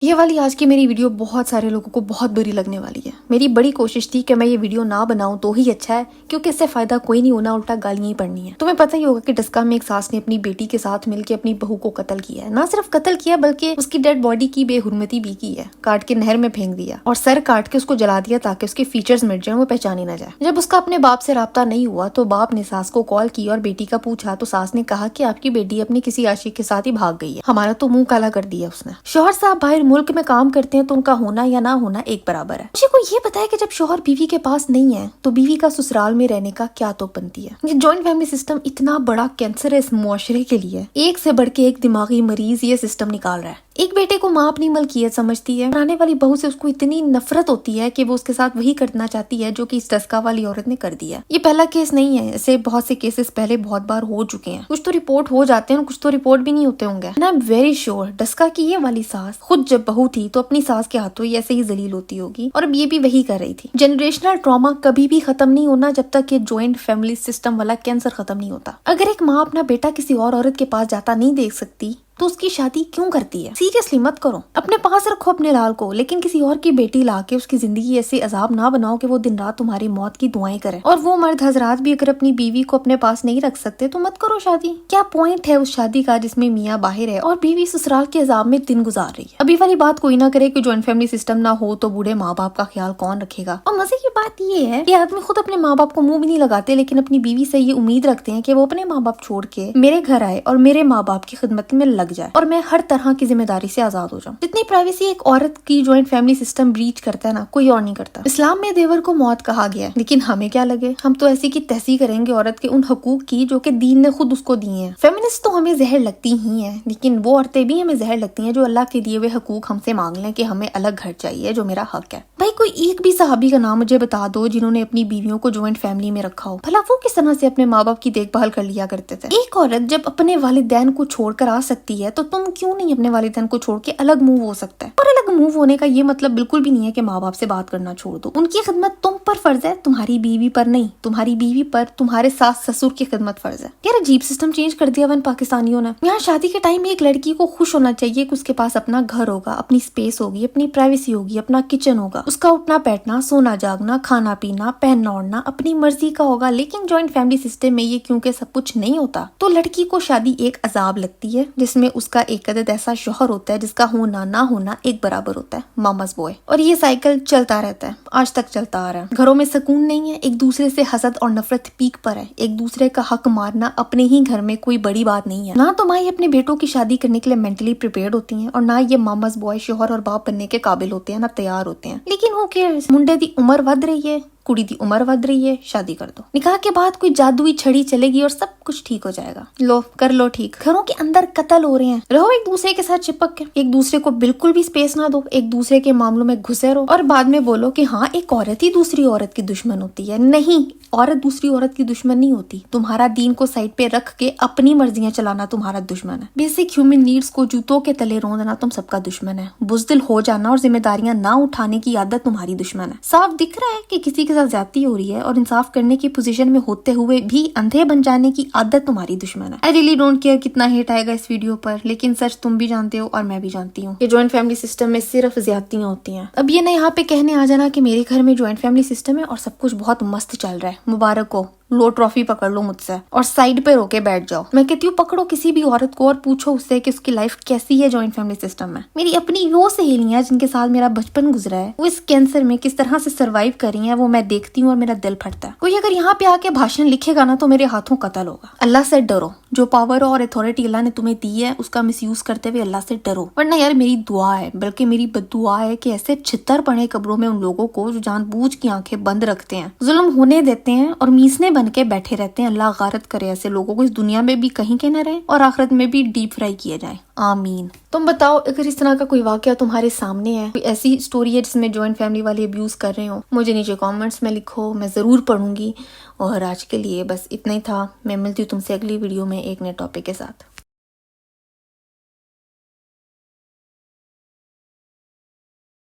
ये वाली आज की मेरी वीडियो बहुत सारे लोगों को बहुत बुरी लगने वाली है। मेरी बड़ी कोशिश थी कि मैं ये वीडियो ना बनाऊं तो ही अच्छा है, क्योंकि इससे फायदा कोई नहीं होना, उल्टा गालियां ही पड़नी है। तुम्हें पता ही होगा कि डस्का में एक सास ने अपनी बेटी के साथ मिलकर अपनी बहू को कत्ल किया है। ना सिर्फ कत्ल किया बल्कि उसकी डेड बॉडी की बेहुरमती भी की है, काट के नहर में फेंक दिया और सर काट के उसको जला दिया ताकि उसके फीचर्स मिट जाए, वो पहचानी ना जाए। जब उसका अपने बाप से राब्ता नहीं हुआ तो बाप ने सास को कॉल की और बेटी का पूछा तो सास ने कहा कि आपकी बेटी अपनी किसी आशिक के साथ ही भाग गई है। हमारा तो मुंह काला कर दिया उसने। शौहर साहब बाहर मुल्क में काम करते हैं तो उनका होना या ना होना एक बराबर है। मुझे कोई ये बताया कि जब शौहर बीवी के पास नहीं है तो बीवी का ससुराल में रहने का क्या तो बनती है। ये जॉइंट फैमिली सिस्टम इतना बड़ा कैंसर है इस मुआशरे के लिए। एक से बढ़ के एक दिमागी मरीज ये सिस्टम निकाल रहा है। एक बेटे को माँ अपनी मलकियत समझती है, आने वाली बहू से उसको इतनी नफरत होती है कि वो उसके साथ वही करना चाहती है जो कि इस डस्का वाली औरत ने कर दिया। ये पहला केस नहीं है, ऐसे बहुत से केसेस पहले बहुत बार हो चुके हैं। कुछ तो रिपोर्ट हो जाते हैं, कुछ तो रिपोर्ट भी नहीं होते होंगे। I am very sure Daska की ये वाली सास खुद जब बहू थी तो अपनी सास के हाथों ही ऐसे ही जलील होती होगी और अब ये भी वही कर रही थी। जनरेशनल ट्रॉमा कभी भी खत्म नहीं होना जब तक ये जॉइंट फैमिली सिस्टम वाला कैंसर खत्म नहीं होता। अगर एक माँ अपना बेटा किसी और औरत के पास जाता नहीं देख सकती तो उसकी शादी क्यों करती है? सीरियसली मत करो। अपने पास रखो अपने लाल को, लेकिन किसी और की बेटी लाके उसकी जिंदगी ऐसे अजाब ना बनाओ कि वो दिन रात तुम्हारी मौत की दुआएं करे। और वो मर्द हजरात भी अगर अपनी बीवी को अपने पास नहीं रख सकते तो मत करो शादी। क्या पॉइंट है उस शादी का जिसमें मियाँ बाहर है और बीवी ससुराल के अजाब में दिन गुजार रही है? अभी वाली बात कोई ना करे कि ज्वाइंट फैमिली सिस्टम ना हो तो बूढ़े माँ बाप का ख्याल कौन रखेगा। और मजे की बात ये है कि आदमी खुद अपने माँ बाप को मुंह भी नहीं लगाते, लेकिन अपनी बीवी से ये उम्मीद रखते हैं कि वो अपने माँ बाप छोड़ के मेरे घर आए और मेरे माँ बाप की खिदमत में लग जाए और मैं हर तरह की जिम्मेदारी से आजाद हो जाऊं। जितनी प्राइवेसी एक औरत की ज्वाइंट फैमिली सिस्टम ब्रीच करता है ना, कोई और नहीं करता। इस्लाम में देवर को मौत कहा गया है, लेकिन हमें क्या लगे, हम तो ऐसी की तहसी करेंगे औरत के उन हकूक की जो कि दीन ने खुद उसको दिए हैं। फेमिनिस्ट तो हमें जहर लगती ही है, लेकिन वो औरतें भी हमें जहर लगती हैं जो अल्लाह के दिए हुए हकूक हमसे मांग लें कि हमें अलग घर चाहिए जो मेरा हक है। भाई कोई एक भी सहाबी का नाम मुझे बता दो जिन्होंने अपनी बीवियों को ज्वाइंट फैमिली में रखा हो। भला वो किस तरह से अपने माँ बाप की देखभाल कर लिया करते थे। एक औरत जब अपने वालिदैन को छोड़कर आ सकती है तो तुम क्यों नहीं अपने वालिदैन को छोड़ के अलग मूव हो सकता है। और अलग मूव होने का ये मतलब बिल्कुल भी नहीं है कि माँ बाप से बात करना छोड़ दो। उनकी खिदमत तुम पर फर्ज है, तुम्हारी बीवी पर नहीं। तुम्हारी बीवी पर तुम्हारे सास ससुर की खिदमत फर्ज है। यार अजीब सिस्टम चेंज कर दिया वन पाकिस्तानियों ने। यहाँ शादी के टाइम में एक लड़की को खुश होना चाहिए कि उसके पास अपना घर होगा, अपनी स्पेस होगी, अपनी प्राइवेसी होगी, अपना किचन होगा, उसका उठना बैठना, सोना जागना, खाना पीना, पहनना ओढ़ना अपनी मर्जी का होगा। लेकिन ज्वाइंट फैमिली सिस्टम में ये क्योंकि सब कुछ नहीं होता तो लड़की को शादी एक अजाब लगती है जिसमें उसका एक अदद ऐसा शौहर होता है जिसका होना ना होना एक बराबर होता है, मामाज बॉय। और ये साइकिल चलता रहता है, आज तक चलता आ रहा है। घरों में सुकून नहीं है, एक दूसरे से हसद और नफरत पीक पर है। एक दूसरे का हक मारना अपने ही घर में कोई बड़ी बात नहीं है। ना तो माँ अपने बेटों की शादी करने के लिए मेंटली प्रिपेयर्ड होती हैं और ना ये मामाज बॉय शौहर और बाप बनने के काबिल होते हैं, ना तैयार होते हैं। लेकिन हो केयर्स, मुंडे दी उम्र वध रही है, कुड़ी दी उम्र वध रही है, शादी कर दो। निकाह के बाद कोई जादुई छड़ी चलेगी और सब कुछ ठीक हो जाएगा। लो कर लो ठीक। घरों के अंदर कत्ल हो रहे हैं, रहो एक दूसरे के साथ चिपक के। एक दूसरे को बिल्कुल भी स्पेस ना दो, एक दूसरे के मामलों में घुसे रहो और बाद में बोलो कि हाँ एक औरत ही दूसरी औरत की दुश्मन होती है। नहीं, औरत दूसरी औरत की दुश्मन नहीं होती। तुम्हारा दीन को साइड पे रख के अपनी मर्जियां चलाना तुम्हारा दुश्मन है। बेसिक ह्यूमन नीड्स को जूतों के तले रौंदना तुम सबका दुश्मन है। बुज़दिल हो जाना और जिम्मेदारियां ना उठाने की आदत तुम्हारी दुश्मन है। साफ दिख रहा है कि किसी के साथ ज्यादती हो रही है और इंसाफ करने की पोजीशन में होते हुए भी अंधे बन जाने की आदत तुम्हारी दुश्मन है। आई रियली डोंट केयर कितना हेट आएगा इस वीडियो पर, लेकिन सच तुम भी जानते हो और मैं भी जानती हूँ कि ज्वाइंट फैमिली सिस्टम में सिर्फ ज्यादतियां होती हैं। अब ये ना यहाँ पे कहने आ जाना कि मेरे घर में ज्वाइंट फैमिली सिस्टम है और सब कुछ बहुत मस्त चल रहा है, मुबारक हो, लो ट्रॉफी पकड़ लो मुझसे और साइड पे रोके बैठ जाओ। मैं कहती हूँ पकड़ो किसी भी औरत को और पूछो उससे कि उसकी लाइफ कैसी है ज्वाइंट फैमिली सिस्टम में। मेरी अपनी वो सहेलियां जिनके साथ मेरा बचपन गुजरा है वो इस कैंसर में किस तरह से सरवाइव कर रही हैं वो मैं देखती हूँ और मेरा दिल फटता है। कोई अगर यहाँ पे आके भाषण लिखेगा ना तो मेरे हाथों कत्ल होगा। अल्लाह से डरो, जो पावर और अथॉरिटी अल्लाह ने तुम्हें दी है उसका मिसयूज करते हुए अल्लाह से डरो। वरना यार मेरी दुआ है, बल्कि मेरी बद्दुआ है कि ऐसे छितर पड़े कब्रों में उन लोगों को जो जानबूझ की आंखें बंद रखते हैं, जुल्म होने देते हैं और मीसने बन के बैठे रहते हैं। अल्लाह गारत करे ऐसे लोगों को, इस दुनिया में भी कहीं के न रहे और आखिरत में भी डीप फ्राई किया जाए, आमीन। तुम बताओ अगर इस तरह का कोई वाकया तुम्हारे सामने है, कोई ऐसी स्टोरी है जिसमें ज्वाइंट फैमिली वाले अब्यूज कर रहे हो, मुझे नीचे कमेंट्स में लिखो, मैं जरूर पढ़ूंगी। और आज के लिए बस इतना ही था। मैं मिलती हूँ तुमसे अगली वीडियो में एक नए टॉपिक के साथ।